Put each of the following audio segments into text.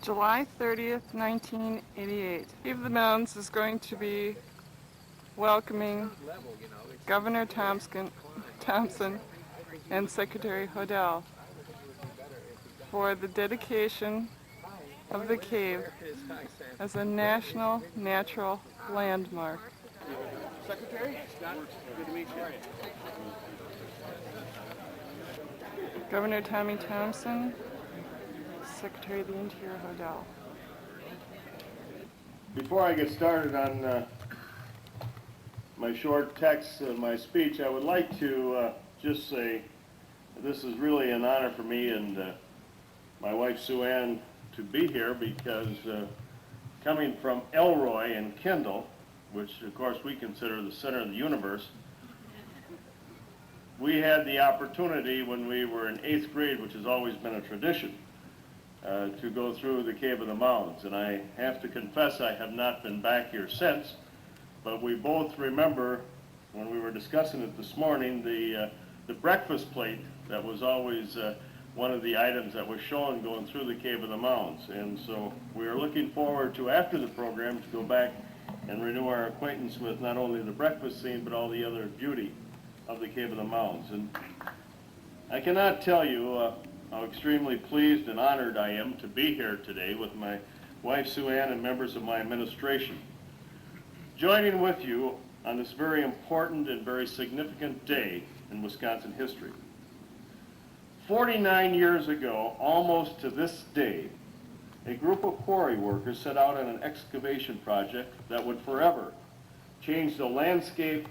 July 30th, 1988. Cave of the Mounds is going to be welcoming Governor Thompson and Secretary Hodel for the dedication of the cave as a national natural landmark. Secretary, Scott, good to meet you. Governor Tommy Thompson, Secretary of the Interior Hodel. Before I get started on my short text of my speech, I would like to just say this is really an honor for me and my wife Sue Ann to be here, because coming from Elroy and Kendall, which of course we consider the center of the universe, we had the opportunity when we were in 8th grade, which has always been a tradition, to go through the Cave of the Mounds. And I have to confess I have not been back here since, but we both remember when we were discussing it this morning, the breakfast plate that was always one of the items that was shown going through the Cave of the Mounds. And so we are looking forward to, after the program, to go back and renew our acquaintance with not only the breakfast scene, but all the other beauty of the Cave of the Mounds. And I cannot tell you how extremely pleased and honored I am to be here today with my wife Sue Ann and members of my administration, joining with you on this very important and very significant day in Wisconsin history. 49 years ago, almost to this day, a group of quarry workers set out on an excavation project that would forever change the landscape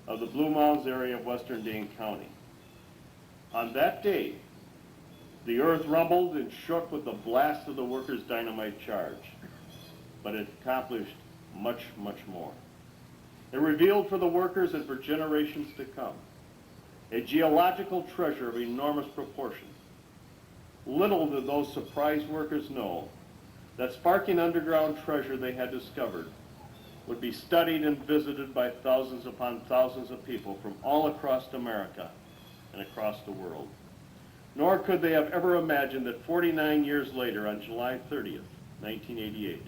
of the Blue Mounds area of western Dane County. On that day, the earth rumbled and shook with the blast of the workers' dynamite charge, but it accomplished much, much more. It revealed for the workers and for generations to come a geological treasure of enormous proportion. Little did those surprised workers know that sparking underground treasure they had discovered would be studied and visited by thousands upon thousands of people from all across America and across the world. Nor could they have ever imagined that 49 years later, on July 30th, 1988,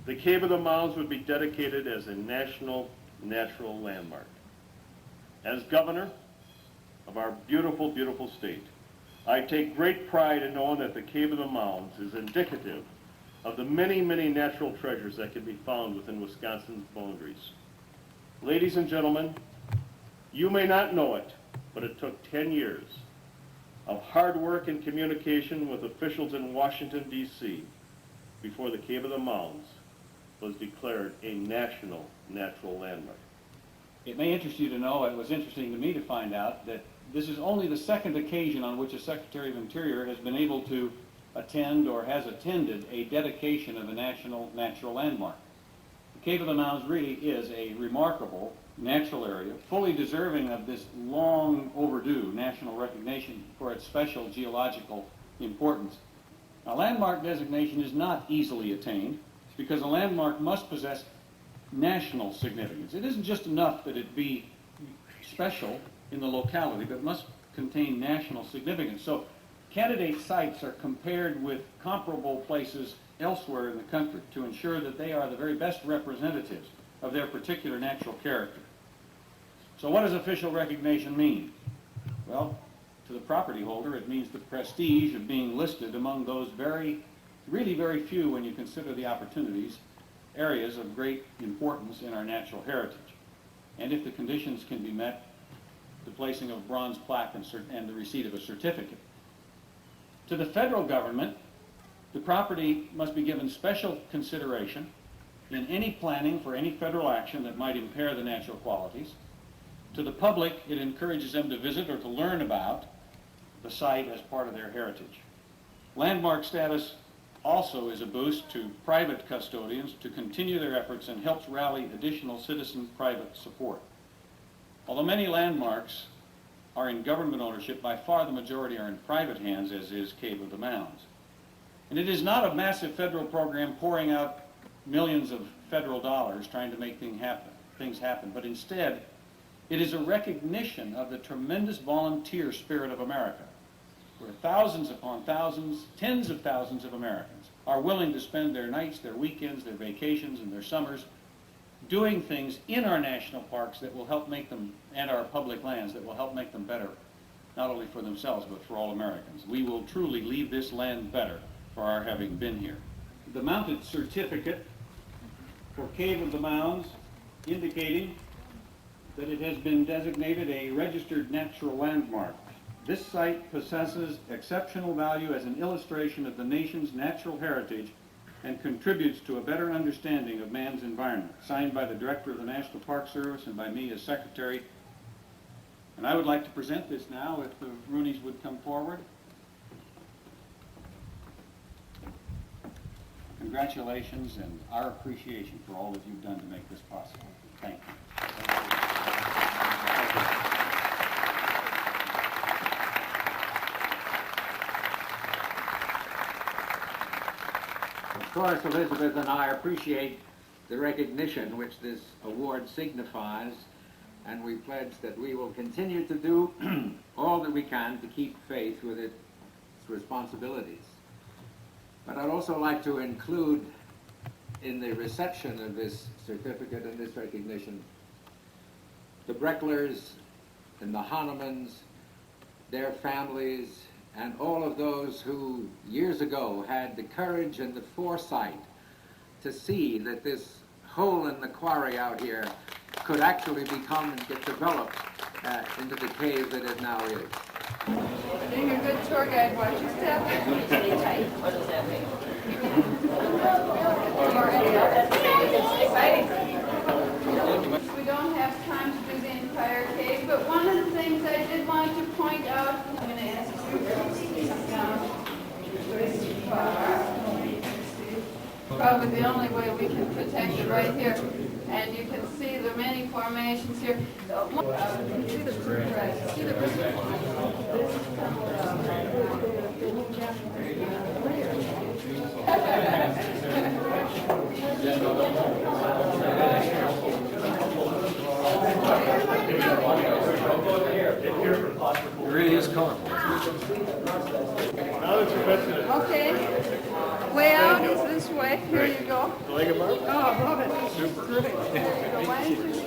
the Cave of the Mounds would be dedicated as a national natural landmark. As governor of our beautiful, beautiful state, I take great pride in knowing that the Cave of the Mounds is indicative of the many, many natural treasures that can be found within Wisconsin's boundaries. Ladies and gentlemen, you may not know it, but it took 10 years of hard work and communication with officials in Washington, D.C. before the Cave of the Mounds was declared a national natural landmark. It may interest you to know, it was interesting to me to find out, that this is only the second occasion on which a Secretary of Interior has been able to attend or has attended a dedication of a national natural landmark. The Cave of the Mounds really is a remarkable natural area, fully deserving of this long overdue national recognition for its special geological importance. Now, landmark designation is not easily attained because a landmark must possess national significance. It isn't just enough that it be special in the locality, but it must contain national significance. So candidate sites are compared with comparable places elsewhere in the country to ensure that they are the very best representatives of their particular natural character. So what does official recognition mean? Well, to the property holder, it means the prestige of being listed among those really very few, when you consider the opportunities, areas of great importance in our natural heritage. And if the conditions can be met, the placing of a bronze plaque and the receipt of a certificate. To the federal government, the property must be given special consideration in any planning for any federal action that might impair the natural qualities. To the public, it encourages them to visit or to learn about the site as part of their heritage. Landmark status also is a boost to private custodians to continue their efforts and helps rally additional citizen private support. Although many landmarks are in government ownership, by far the majority are in private hands, as is Cave of the Mounds. And it is not a massive federal program pouring out millions of federal dollars trying to make things happen, but instead it is a recognition of the tremendous volunteer spirit of America, where thousands upon thousands, tens of thousands of Americans are willing to spend their nights, their weekends, their vacations, and their summers doing things in our national parks that will help make them, and our public lands, that will help make them better, not only for themselves, but for all Americans. We will truly leave this land better for our having been here. The mounted certificate for Cave of the Mounds indicating that it has been designated a registered natural landmark. This site possesses exceptional value as an illustration of the nation's natural heritage and contributes to a better understanding of man's environment. Signed by the Director of the National Park Service and by me as Secretary. And I would like to present this now, if the Roonies would come forward. Congratulations and our appreciation for all that you've done to make this possible. Thank you. Of course, Elizabeth and I appreciate the recognition which this award signifies, and we pledge that we will continue to do all that we can to keep faith with its responsibilities. But I'd also like to include in the reception of this certificate and this recognition the Brecklers and the Hahnemans, their families, and all of those who years ago had the courage and the foresight to see that this hole in the quarry out here could actually become and get developed into the cave that it now is. Being a good tour guide, watch your step. Stay tight. What does that mean? We don't have time to do the entire cave, but one of the things I did want to point out, I'm going to ask you to come down this far. Probably the only way we can protect it right here. And you can see the many formations here. It really is colorful. Okay. Way out is this way. Here you go. Oh, love it. Super. There you go. Why don't you